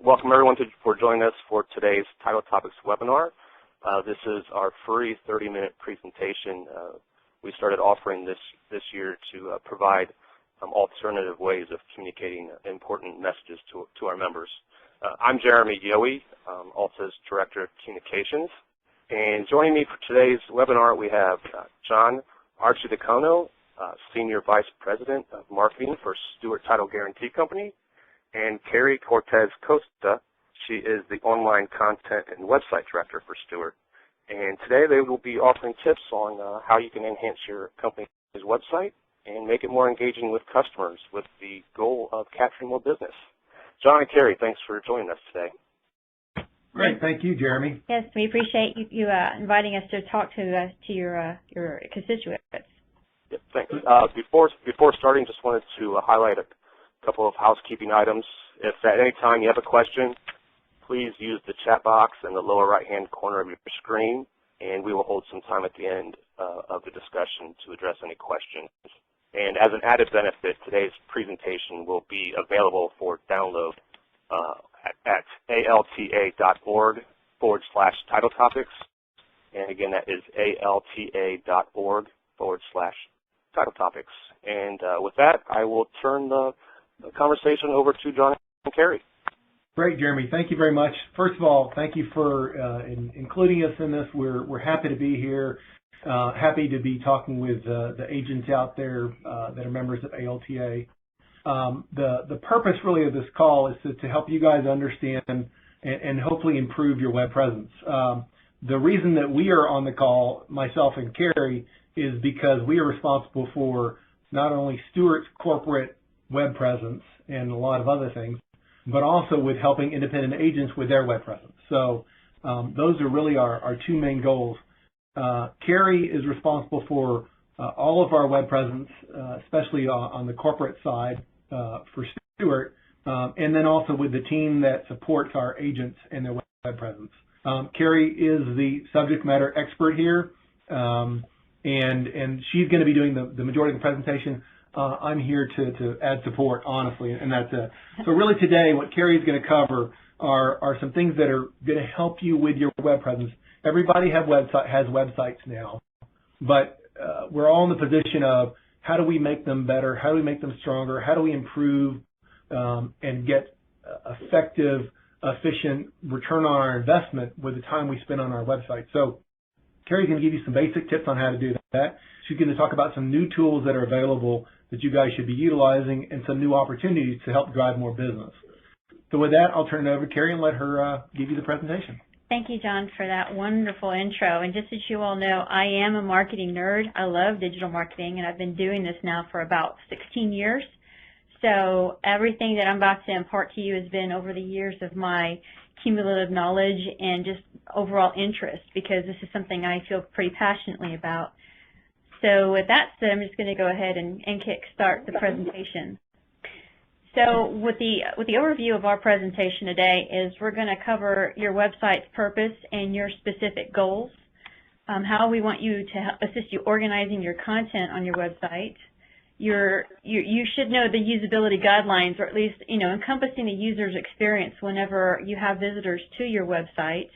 welcome everyone for joining us for today's Title Topics webinar. This is our free 30-minute presentation we started offering this year to provide alternative ways of communicating important messages to our members. I'm Jeremy Yohe, ALTA's Director of Communications. And joining me for today's webinar, we have John Arcidiacono, Senior Vice President of Marketing for Stewart Title Guarantee Company, and Karie Cortes-Costa. She is the Online Content and Website Director for Stewart. And today they will be offering tips on how you can enhance your company's website and make it more engaging with customers with the goal of capturing more business. John and Karie, thanks for joining us today. Great, thank you, Jeremy. Yes, we appreciate you inviting us to talk to your constituents. Yep, thanks. Before starting, just wanted to highlight a couple of housekeeping items. If at any time you have a question, please use the chat box in the lower right-hand corner of your screen, and we will hold some time at the end of the discussion to address any questions. And as an added benefit, today's presentation will be available for download at alta.org/title topics. And again, that is alta.org/title topics. And with that, I will turn the conversation over to John and Karie. Great, Jeremy. Thank you very much. First of all, thank you for including us in this. We're happy to be here. Happy to be talking with the agents out there that are members of ALTA. The purpose really of this call is to help you guys understand and hopefully improve your web presence. The reason that we are on the call, myself and Karie, is because we are responsible for not only Stewart's corporate web presence and a lot of other things, but also with helping independent agents with their web presence. So those are really our two main goals. Karie is responsible for all of our web presence, especially on the corporate side for Stewart, and then also with the team that supports our agents and their web presence. Karie is the subject matter expert here, and she's going to be doing the majority of the presentation. I'm here to add support, honestly, and that's it. So really today, what Karie is going to cover are some things that are going to help you with your web presence. Everybody has websites now, but we're all in the position of how do we make them better, how do we make them stronger, how do we improve and get effective, efficient return on our investment with the time we spend on our website. So Karie's going to give you some basic tips on how to do that. She's going to talk about some new tools that are available that you guys should be utilizing and some new opportunities to help drive more business. So with that, I'll turn it over to Karie and let her give you the presentation. Thank you, John, for that wonderful intro. And just as you all know, I am a marketing nerd. I love digital marketing, and I've been doing this now for about 16 years. So everything that I'm about to impart to you has been over the years of my cumulative knowledge and just overall interest, because this is something I feel pretty passionately about. So with that said, I'm just going to go ahead and kick-start the presentation. So with the overview of our presentation today is we're going to cover your website's purpose and your specific goals, how we want you to assist you organizing your content on your website. You should know the usability guidelines, or at least encompassing the user's experience whenever you have visitors to your website.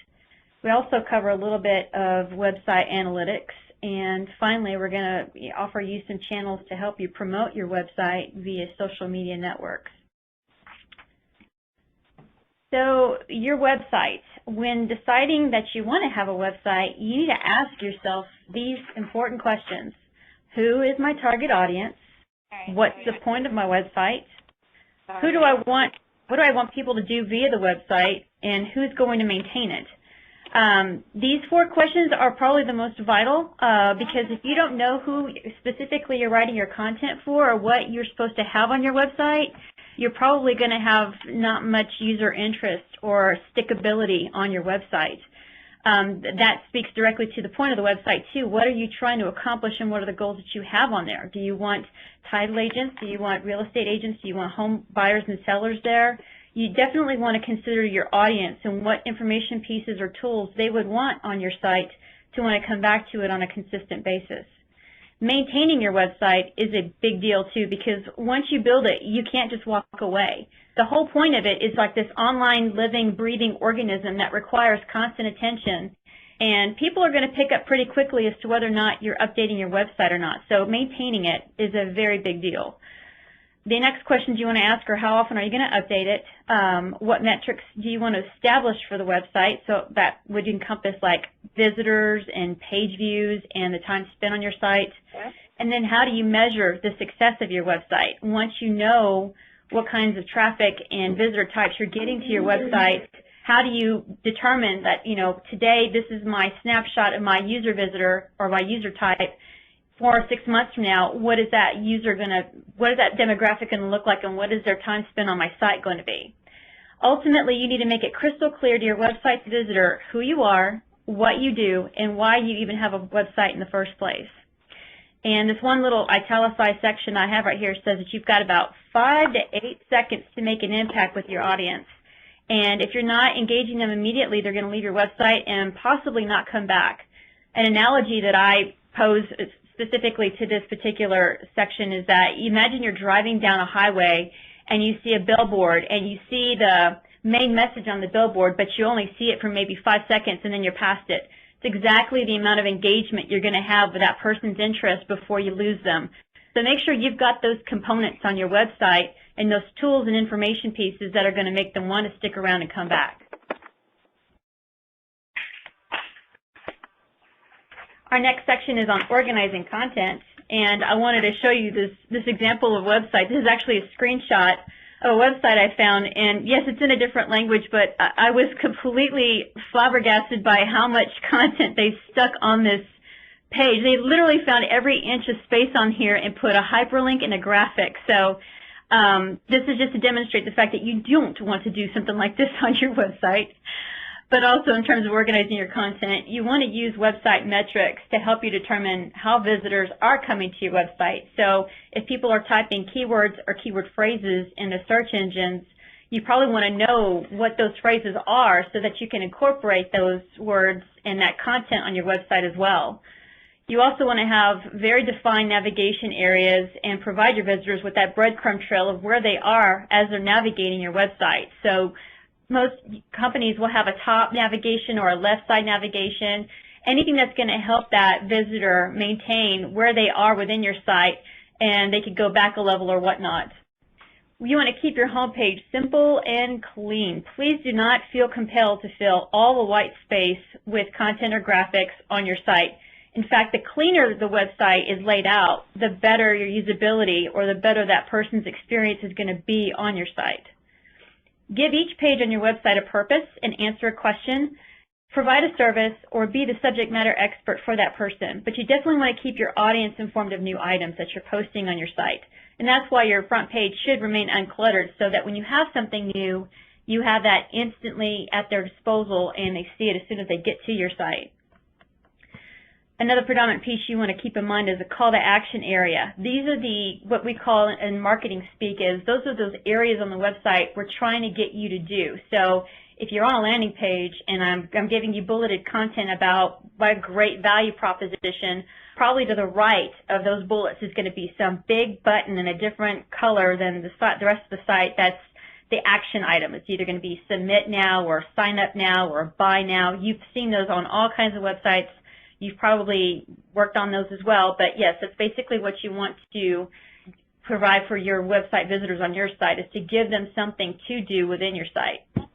We also cover a little bit of website analytics. And finally, we're going to offer you some channels to help you promote your website via social media networks. So your website, when deciding that you want to have a website, you need to ask yourself these important questions. Who is my target audience? What's the point of my website? What do I want people to do via the website? And who's going to maintain it? These four questions are probably the most vital because if you don't know who specifically you're writing your content for or what you're supposed to have on your website, you're probably going to have not much user interest or stickability on your website. That speaks directly to the point of the website too. What are you trying to accomplish and what are the goals that you have on there? Do you want title agents? Do you want real estate agents? Do you want home buyers and sellers there? You definitely want to consider your audience and what information pieces or tools they would want on your site to want to come back to it on a consistent basis. Maintaining your website is a big deal too, because once you build it, you can't just walk away. The whole point of it is like this online living, breathing organism that requires constant attention, and people are going to pick up pretty quickly as to whether or not you're updating your website or not. So maintaining it is a very big deal. The next questions you want to ask are, how often are you going to update it? What metrics do you want to establish for the website? So that would encompass like visitors and page views and the time spent on your site. And then how do you measure the success of your website? Once you know what kinds of traffic and visitor types you're getting to your website, how do you determine that, you know, today this is my snapshot of my user visitor or my user type? 4 or 6 months from now, what is that demographic going to look like, and what is their time spent on my site going to be? Ultimately, you need to make it crystal clear to your website's visitor who you are, what you do, and why you even have a website in the first place. And this one little italicized section I have right here says that you've got about 5 to 8 seconds to make an impact with your audience. And if you're not engaging them immediately, they're going to leave your website and possibly not come back. An analogy that I pose specifically to this particular section is that imagine you're driving down a highway and you see a billboard and you see the main message on the billboard, but you only see it for maybe 5 seconds and then you're past it. It's exactly the amount of engagement you're going to have with that person's interest before you lose them. So make sure you've got those components on your website and those tools and information pieces that are going to make them want to stick around and come back. Our next section is on organizing content, and I wanted to show you this example of website. This is actually a screenshot of a website I found, and yes, it's in a different language, but I was completely flabbergasted by how much content they stuck on this page. They literally found every inch of space on here and put a hyperlink and a graphic. So this is just to demonstrate the fact that you don't want to do something like this on your website. But also in terms of organizing your content, you want to use website metrics to help you determine how visitors are coming to your website. So if people are typing keywords or keyword phrases in the search engines, you probably want to know what those phrases are so that you can incorporate those words and that content on your website as well. You also want to have very defined navigation areas and provide your visitors with that breadcrumb trail of where they are as they're navigating your website. So most companies will have a top navigation or a left side navigation, anything that's going to help that visitor maintain where they are within your site, and they could go back a level or whatnot. You want to keep your homepage simple and clean. Please do not feel compelled to fill all the white space with content or graphics on your site. In fact, the cleaner the website is laid out, the better your usability or the better that person's experience is going to be on your site. Give each page on your website a purpose and answer a question. Provide a service or be the subject matter expert for that person. But you definitely want to keep your audience informed of new items that you're posting on your site. And that's why your front page should remain uncluttered, so that when you have something new, you have that instantly at their disposal and they see it as soon as they get to your site. Another predominant piece you want to keep in mind is a call to action area. These are what we call in marketing speak is those are those areas on the website we're trying to get you to do. So if you're on a landing page and I'm giving you bulleted content about my great value proposition, probably to the right of those bullets is going to be some big button in a different color than the rest of the site. That's the action item. It's either going to be submit now or sign up now or buy now. You've seen those on all kinds of websites. You've probably worked on those as well, but yes, that's basically what you want to provide for your website visitors on your site, is to give them something to do within your site.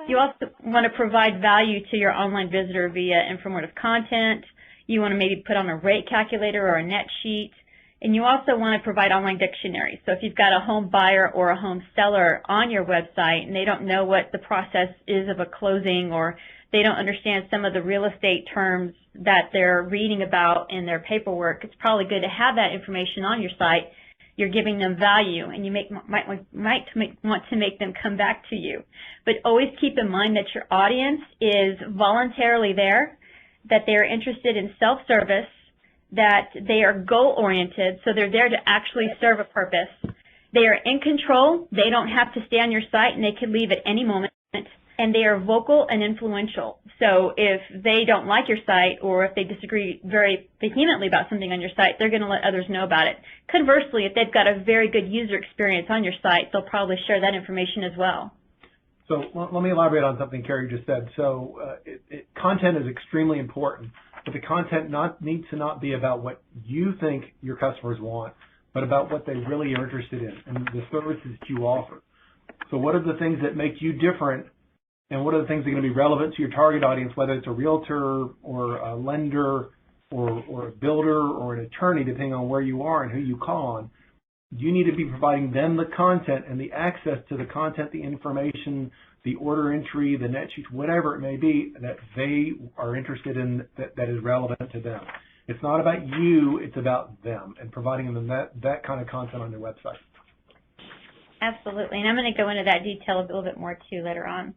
You also want to provide value to your online visitor via informative content. You want to maybe put on a rate calculator or a net sheet, and you also want to provide online dictionaries. So if you've got a home buyer or a home seller on your website and they don't know what the process is of a closing, or they don't understand some of the real estate terms that they're reading about in their paperwork, it's probably good to have that information on your site. You're giving them value, and you might want to make them come back to you. But always keep in mind that your audience is voluntarily there, that they're interested in self-service, that they are goal-oriented, so they're there to actually serve a purpose. They are in control. They don't have to stay on your site, and they can leave at any moment. and they are vocal and influential. So if they don't like your site, or if they disagree very vehemently about something on your site, they're going to let others know about it. Conversely, if they've got a very good user experience on your site, they'll probably share that information as well. So let me elaborate on something Karie just said. So content is extremely important, but the content needs to not be about what you think your customers want, but about what they really are interested in and the services that you offer. So what are the things that make you different, and what are the things that are going to be relevant to your target audience, whether it's a realtor or a lender or a builder or an attorney, depending on where you are and who you call on. You need to be providing them the content and the access to the content, the information, the order entry, the net sheets, whatever it may be that they are interested in that is relevant to them. It's not about you, it's about them, and providing them that kind of content on their website. Absolutely, and I'm going to go into that detail a little bit more too later on.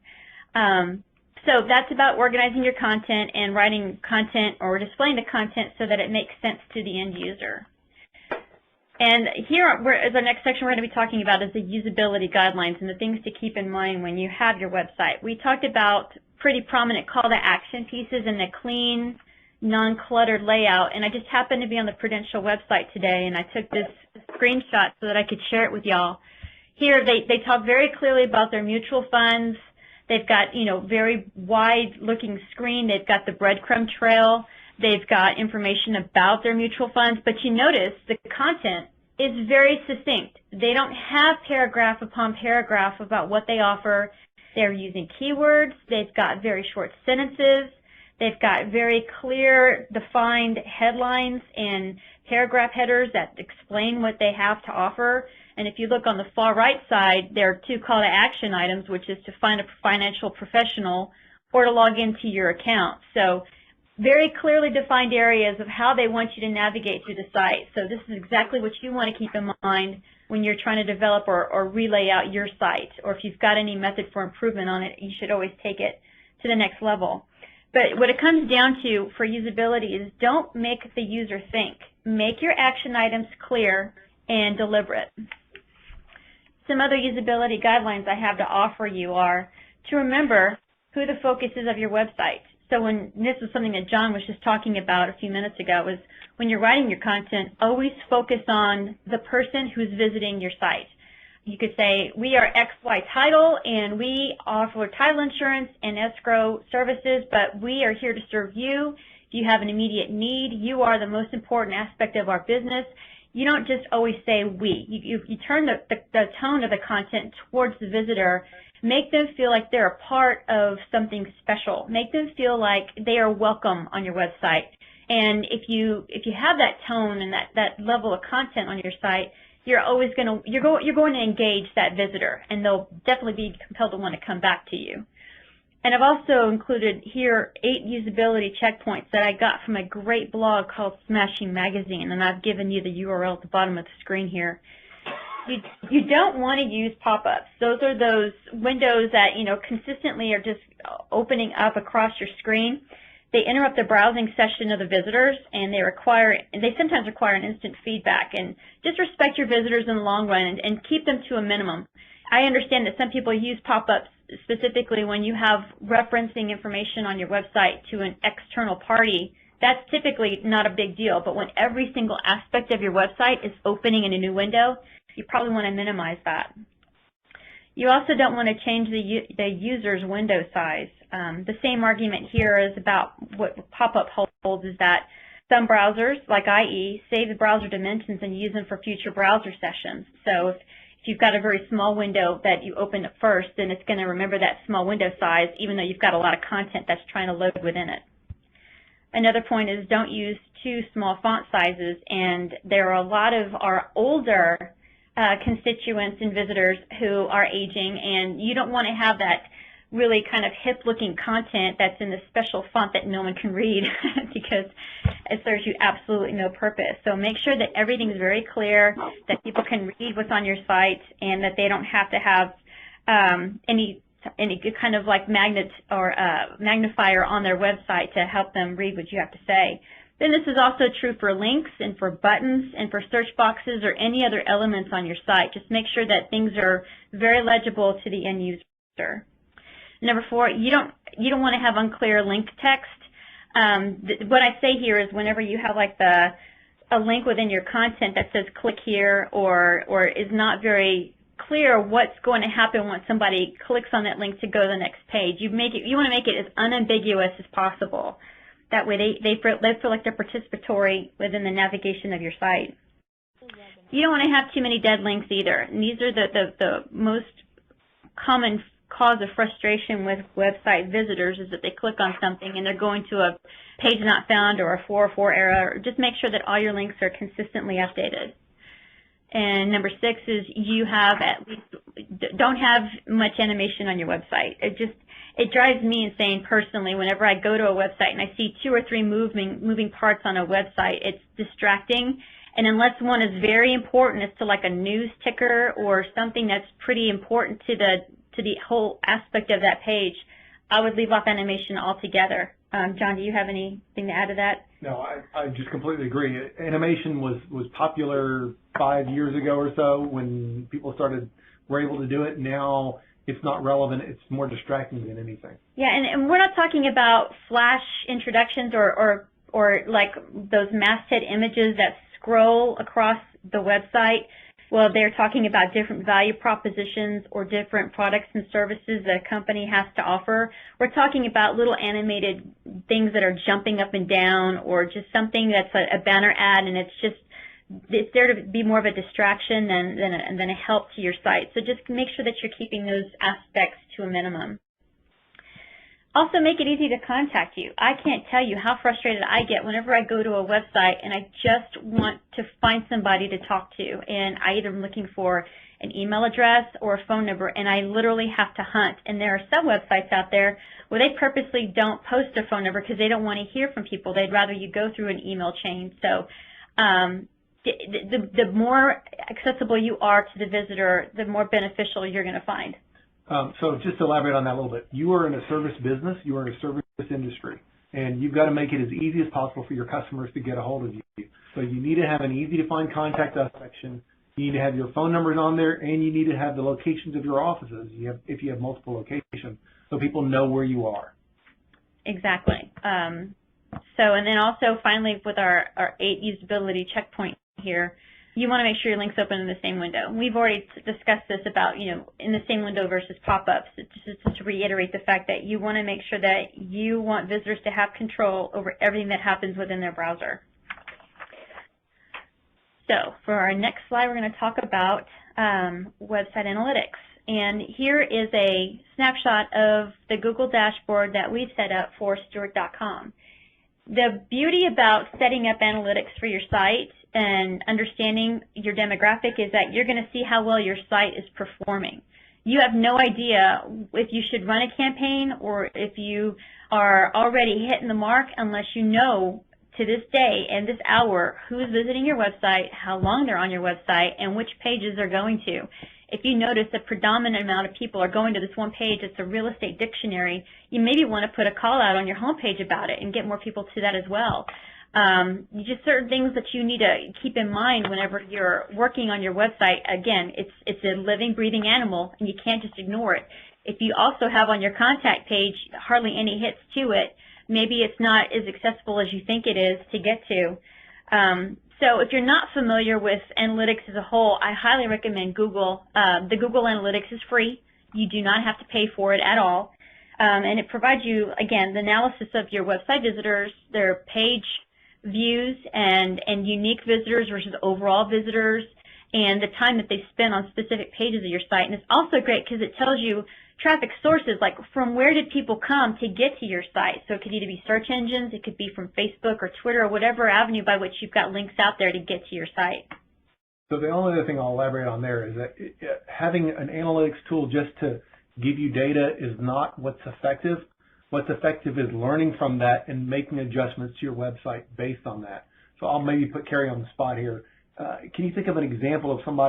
So that's about organizing your content and writing content or displaying the content so that it makes sense to the end user. And here is our next section we're going to be talking about is the usability guidelines and the things to keep in mind when you have your website. We talked about pretty prominent call to action pieces and the clean, non-cluttered layout, and I just happened to be on the Prudential website today, and I took this screenshot so that I could share it with y'all. Here they talk very clearly about their mutual funds. They've got, you know, very wide-looking screen. They've got the breadcrumb trail. They've got information about their mutual funds, but you notice the content is very succinct. They don't have paragraph upon paragraph about what they offer. They're using keywords. They've got very short sentences. They've got very clear, defined headlines and paragraph headers that explain what they have to offer. And if you look on the far right side, there are two call to action items, which is to find a financial professional or to log into your account. So very clearly defined areas of how they want you to navigate through the site. So this is exactly what you want to keep in mind when you're trying to develop or relay out your site. Or if you've got any method for improvement on it, you should always take it to the next level. But what it comes down to for usability is don't make the user think. Make your action items clear and deliberate. Some other usability guidelines I have to offer you are to remember who the focus is of your website. So when this was something that John was just talking about a few minutes ago, was when you're writing your content, always focus on the person who's visiting your site. You could say, we are XY Title, and we offer title insurance and escrow services, but we are here to serve you. If you have an immediate need, you are the most important aspect of our business. You don't just always say we. You turn the tone of the content towards the visitor. Make them feel like they're a part of something special. Make them feel like they are welcome on your website. And if you have that tone and that level of content on your site, you're going to engage that visitor, and they'll definitely be compelled to want to come back to you. And I've also included here 8 usability checkpoints that I got from a great blog called Smashing Magazine, and I've given you the URL at the bottom of the screen here. You don't want to use pop-ups. Those are those windows that, you know, consistently are just opening up across your screen. They interrupt the browsing session of the visitors, and they sometimes require an instant feedback. And just respect your visitors in the long run and keep them to a minimum. I understand that some people use pop-ups specifically when you have referencing information on your website to an external party. That's typically not a big deal, but when every single aspect of your website is opening in a new window, you probably want to minimize that. You also don't want to change the user's window size. The same argument here is about what pop-up holds is that some browsers, like IE, save the browser dimensions and use them for future browser sessions. So if you've got a very small window that you open at first, then it's going to remember that small window size, even though you've got a lot of content that's trying to load within it. Another point is don't use too small font sizes, and there are a lot of our older constituents and visitors who are aging, and you don't want to have that really kind of hip-looking content that's in this special font that no one can read because it serves you absolutely no purpose. So make sure that everything is very clear, that people can read what's on your site, and that they don't have to have any kind of like magnet or magnifier on their website to help them read what you have to say. Then this is also true for links and for buttons and for search boxes or any other elements on your site. Just make sure that things are very legible to the end user. Number 4, you don't want to have unclear link text. What I say here is whenever you have like a link within your content that says click here or is not very clear what's going to happen when somebody clicks on that link to go to the next page. You want to make it as unambiguous as possible. That way they feel like they're participatory within the navigation of your site. You don't want to have too many dead links either. And these are the most common cause of frustration with website visitors is that they click on something and they're going to a page not found or a 404 error. Just make sure that all your links are consistently updated. And number 6 is you have don't have much animation on your website. It drives me insane personally whenever I go to a website and I see 2 or 3 moving parts on a website. It's distracting. And unless one is very important as to like a news ticker or something that's pretty important to the whole aspect of that page, I would leave off animation altogether. John, do you have anything to add to that? No, I just completely agree. Animation was popular 5 years ago or so when people were able to do it. Now it's not relevant. It's more distracting than anything. Yeah, and we're not talking about flash introductions or like those masthead images that scroll across the website. Well, they're talking about different value propositions or different products and services that a company has to offer. We're talking about little animated things that are jumping up and down or just something that's a banner ad, and it's there to be more of a distraction than a help to your site. So just make sure that you're keeping those aspects to a minimum. Also, make it easy to contact you. I can't tell you how frustrated I get whenever I go to a website and I just want to find somebody to talk to, and I either am looking for an email address or a phone number, and I literally have to hunt. And there are some websites out there where they purposely don't post a phone number because they don't want to hear from people. They'd rather you go through an email chain. So the more accessible you are to the visitor, the more beneficial you're going to find. So just to elaborate on that a little bit, you are in a service business, you are in a service industry, and you've got to make it as easy as possible for your customers to get a hold of you. So you need to have an easy-to-find contact us section. You need to have your phone numbers on there, and you need to have the locations of your offices if you have multiple locations, so people know where you are. Exactly. And then also, finally, with our 8 usability checkpoint here, you want to make sure your links open in the same window. We've already discussed this about, in the same window versus pop-ups. Just to reiterate the fact that you want to make sure that you want visitors to have control over everything that happens within their browser. So for our next slide, we're going to talk about website analytics. And here is a snapshot of the Google dashboard that we've set up for Stewart.com. The beauty about setting up analytics for your site and understanding your demographic is that you're going to see how well your site is performing. You have no idea if you should run a campaign or if you are already hitting the mark unless you know to this day and this hour who's visiting your website, how long they're on your website, and which pages they're going to. If you notice a predominant amount of people are going to this one page, it's a real estate dictionary, you maybe want to put a call out on your homepage about it and get more people to that as well. Just certain things that you need to keep in mind whenever you're working on your website. Again, it's a living, breathing animal, and you can't just ignore it. If you also have on your contact page hardly any hits to it, maybe it's not as accessible as you think it is to get to. So if you're not familiar with analytics as a whole, I highly recommend Google. The Google Analytics is free. You do not have to pay for it at all. And it provides you, again, the analysis of your website visitors, their page views and unique visitors versus overall visitors, and the time that they spend on specific pages of your site. And it's also great because it tells you traffic sources, like from where did people come to get to your site. So it could either be search engines, it could be from Facebook or Twitter or whatever avenue by which you've got links out there to get to your site. So the only other thing I'll elaborate on there is that having an analytics tool just to give you data is not what's effective. What's effective is learning from that and making adjustments to your website based on that. So I'll maybe put Karie on the spot here. Can you think of an example of some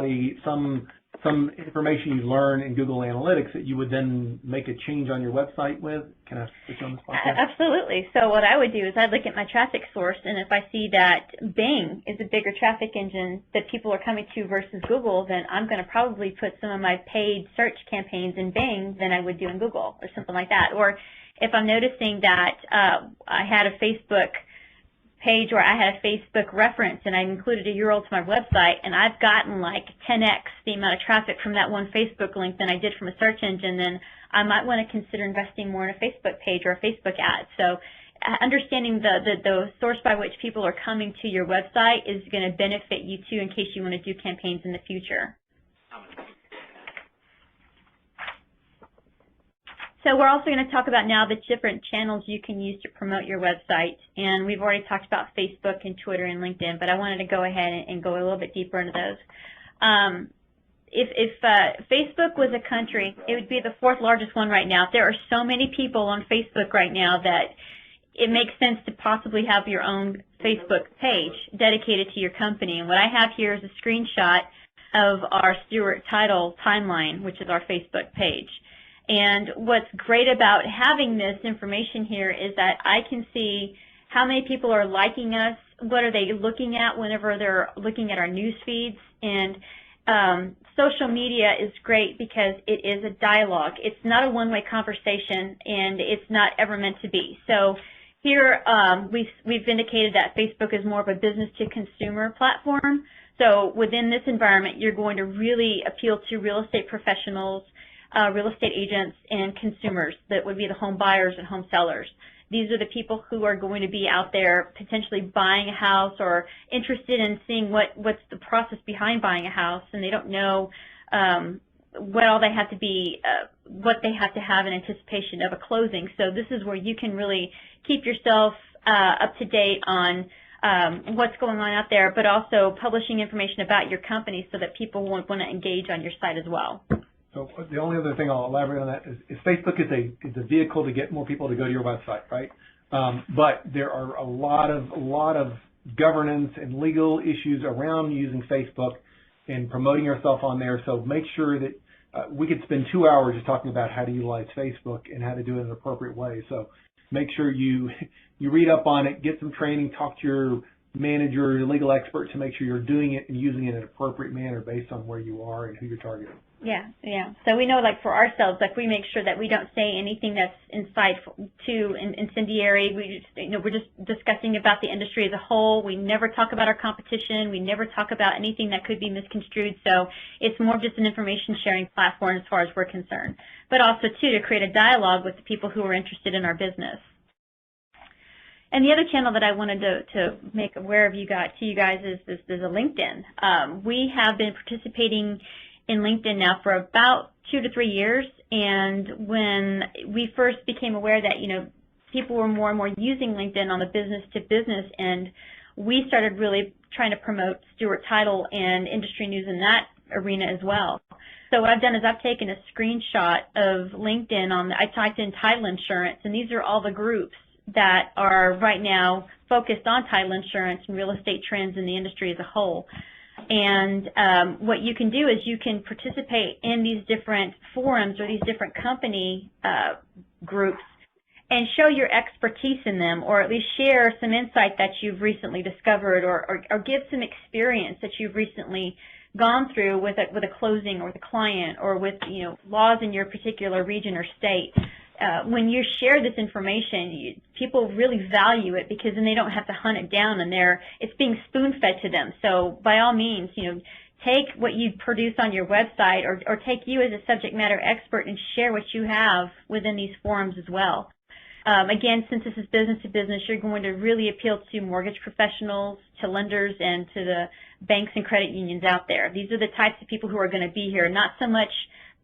some information you learn in Google Analytics that you would then make a change on your website with? Can I put you on the spot there? Absolutely. So what I would do is I'd look at my traffic source, and if I see that Bing is a bigger traffic engine that people are coming to versus Google, then I'm going to probably put some of my paid search campaigns in Bing than I would do in Google or something like that. Or if I'm noticing that I had a Facebook page or I had a Facebook reference and I included a URL to my website and I've gotten like 10x the amount of traffic from that one Facebook link than I did from a search engine, then I might want to consider investing more in a Facebook page or a Facebook ad. So understanding the source by which people are coming to your website is going to benefit you too in case you want to do campaigns in the future. So we're also going to talk about now the different channels you can use to promote your website. And we've already talked about Facebook and Twitter and LinkedIn, but I wanted to go ahead and go a little bit deeper into those. If Facebook was a country, it would be the 4th largest one right now. There are so many people on Facebook right now that it makes sense to possibly have your own Facebook page dedicated to your company. And what I have here is a screenshot of our Stewart Title timeline, which is our Facebook page. And what's great about having this information here is that I can see how many people are liking us, what are they looking at whenever they're looking at our news feeds. And social media is great because it is a dialogue. It's not a one-way conversation, and it's not ever meant to be. So here we've indicated that Facebook is more of a business-to-consumer platform. So within this environment, you're going to really appeal to real estate professionals, real estate agents, and consumers. That would be the home buyers and home sellers. These are the people who are going to be out there potentially buying a house or interested in seeing what's the process behind buying a house, and they don't know what all they have to be, what they have to have in anticipation of a closing. So this is where you can really keep yourself up to date on what's going on out there, but also publishing information about your company so that people won't want to engage on your site as well. So the only other thing I'll elaborate on that is Facebook is a vehicle to get more people to go to your website, right? But there are a lot of governance and legal issues around using Facebook and promoting yourself on there. So make sure that we could spend 2 hours just talking about how to utilize Facebook and how to do it in an appropriate way. So make sure you read up on it, get some training, talk to your manager, your legal expert to make sure you're doing it and using it in an appropriate manner based on where you are and who you're targeting. Yeah. So we know, like for ourselves, like we make sure that we don't say anything that's too incendiary. We're just discussing about the industry as a whole. We never talk about our competition. We never talk about anything that could be misconstrued. So it's more just an information sharing platform as far as we're concerned. But also too to create a dialogue with the people who are interested in our business. And the other channel that I wanted to make aware of you guys is a LinkedIn. We have been participating in LinkedIn now for about 2 to 3 years, and when we first became aware that people were more and more using LinkedIn on the business to business end, we started really trying to promote Stewart Title and industry news in that arena as well. So what I've done is I've taken a screenshot of LinkedIn I typed in title insurance, and these are all the groups that are right now focused on title insurance and real estate trends in the industry as a whole. And what you can do is you can participate in these different forums or these different company groups and show your expertise in them, or at least share some insight that you've recently discovered, or give some experience that you've recently gone through with a closing or with a client, or with laws in your particular region or state. When you share this information, people really value it because then they don't have to hunt it down, and it's being spoon-fed to them. So by all means, take what you produce on your website, or take you as a subject matter expert and share what you have within these forums as well. Again, since this is business to business, you're going to really appeal to mortgage professionals, to lenders, and to the banks and credit unions out there. These are the types of people who are going to be here, not so much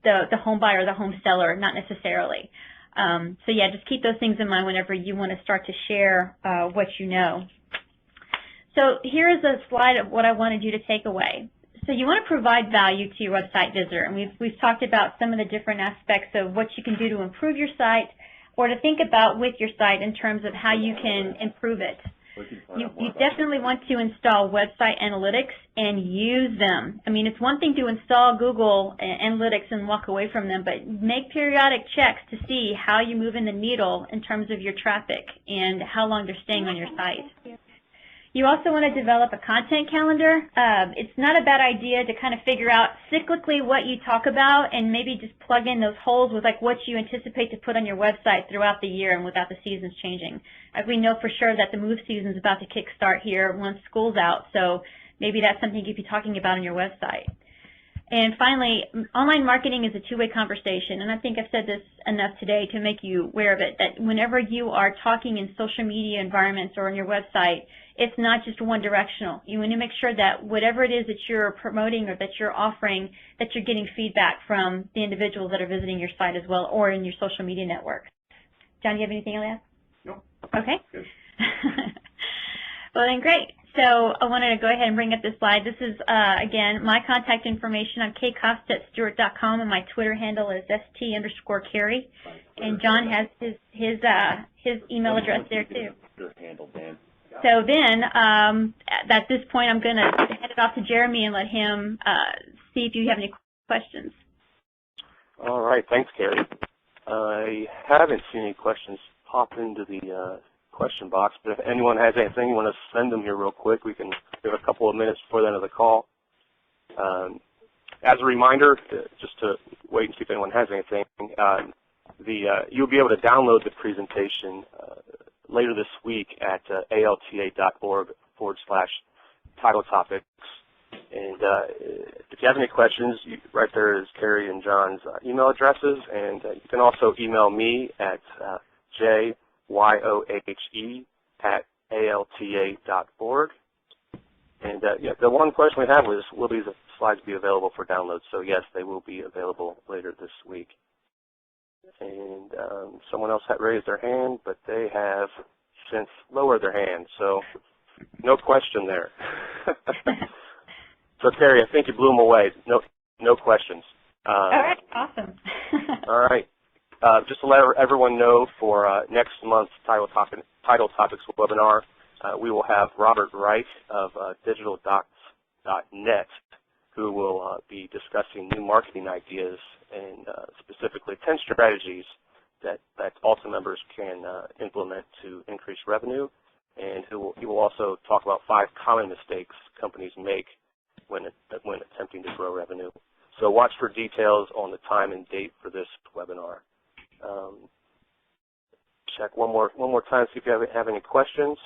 the home buyer or the home seller, not necessarily. So yeah, just keep those things in mind whenever you want to start to share what you know. So here is a slide of what I wanted you to take away. So you want to provide value to your website visitor, and we've talked about some of the different aspects of what you can do to improve your site, or to think about with your site in terms of how you can improve it. You definitely want to install website analytics and use them. I mean, it's one thing to install Google Analytics and walk away from them, but make periodic checks to see how you're moving the needle in terms of your traffic and how long they're staying on your site. You also want to develop a content calendar. It's not a bad idea to kind of figure out cyclically what you talk about and maybe just plug in those holes with like what you anticipate to put on your website throughout the year and without the seasons changing. We know for sure that the move season is about to kickstart here once school's out, so maybe that's something you could be talking about on your website. And finally, online marketing is a two-way conversation, and I think I've said this enough today to make you aware of it, that whenever you are talking in social media environments or on your website, it's not just one-directional. You want to make sure that whatever it is that you're promoting or that you're offering, that you're getting feedback from the individuals that are visiting your site as well or in your social media network. John, do you have anything else? No. Okay. Good. Well, then great. So I wanted to go ahead and bring up this slide. This is, again, my contact information. I'm kcosta@stewart.com, and my Twitter handle is st_Karie. And John has his email address there, too. Your handle, Dan. So then, at this point, I'm going to hand it off to Jeremy and let him see if you have any questions. All right. Thanks, Karie. I haven't seen any questions pop into the question box, but if anyone has anything, you want to send them here real quick, we can give a couple of minutes before the end of the call. As a reminder, just to wait and see if anyone has anything, you'll be able to download the presentation later this week at alta.org/title topics. And if you have any questions, right there is Karie and John's email addresses, and you can also email me at jyohe@alta.org. And yeah, the one question we have was, will these slides be available for download? So yes, they will be available later this week. And someone else had raised their hand, but they have since lowered their hand, so no question there. So Karie, I think you blew them away. No questions. All right, awesome. All right. Just to let everyone know, for next month's Title Topics webinar, we will have Robert Reich of digitaldocs.net, who will be discussing new marketing ideas and specifically 10 strategies that ALTA members can implement to increase revenue. And he will also talk about 5 common mistakes companies make when attempting to grow revenue. So watch for details on the time and date for this webinar. Check one more time, see if you have any questions.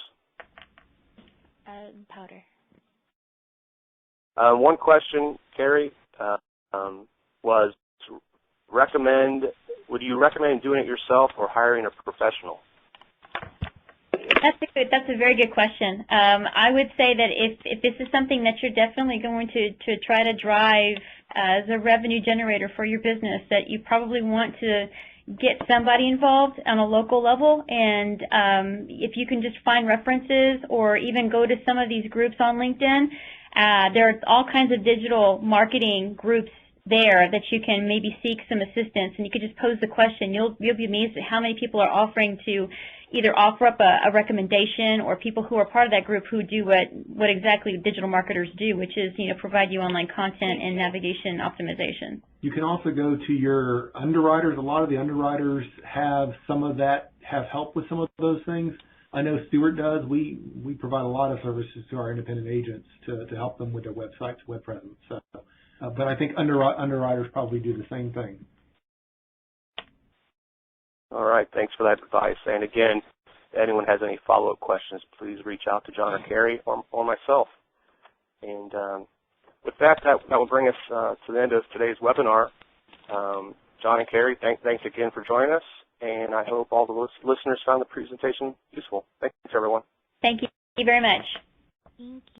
Powder. One question, Karie, was would you recommend doing it yourself or hiring a professional? That's a very good question. I would say that if this is something that you're definitely going to try to drive as a revenue generator for your business, that you probably want to get somebody involved on a local level, and if you can just find references or even go to some of these groups on LinkedIn, there are all kinds of digital marketing groups there that you can maybe seek some assistance, and you could just pose the question. You'll be amazed at how many people are offering to either offer up a recommendation, or people who are part of that group who do what exactly digital marketers do, which is provide you online content and navigation optimization. You can also go to your underwriters. A lot of the underwriters have have help with some of those things. I know Stewart does. We provide a lot of services to our independent agents to help them with their websites, web presence. So, but I think underwriters probably do the same thing. All right, thanks for that advice. And again, if anyone has any follow-up questions, please reach out to John or Karie or myself. And with that will bring us to the end of today's webinar. John and Karie, thanks again for joining us, and I hope all the listeners found the presentation useful. Thanks, everyone. Thank you very much. Thank you.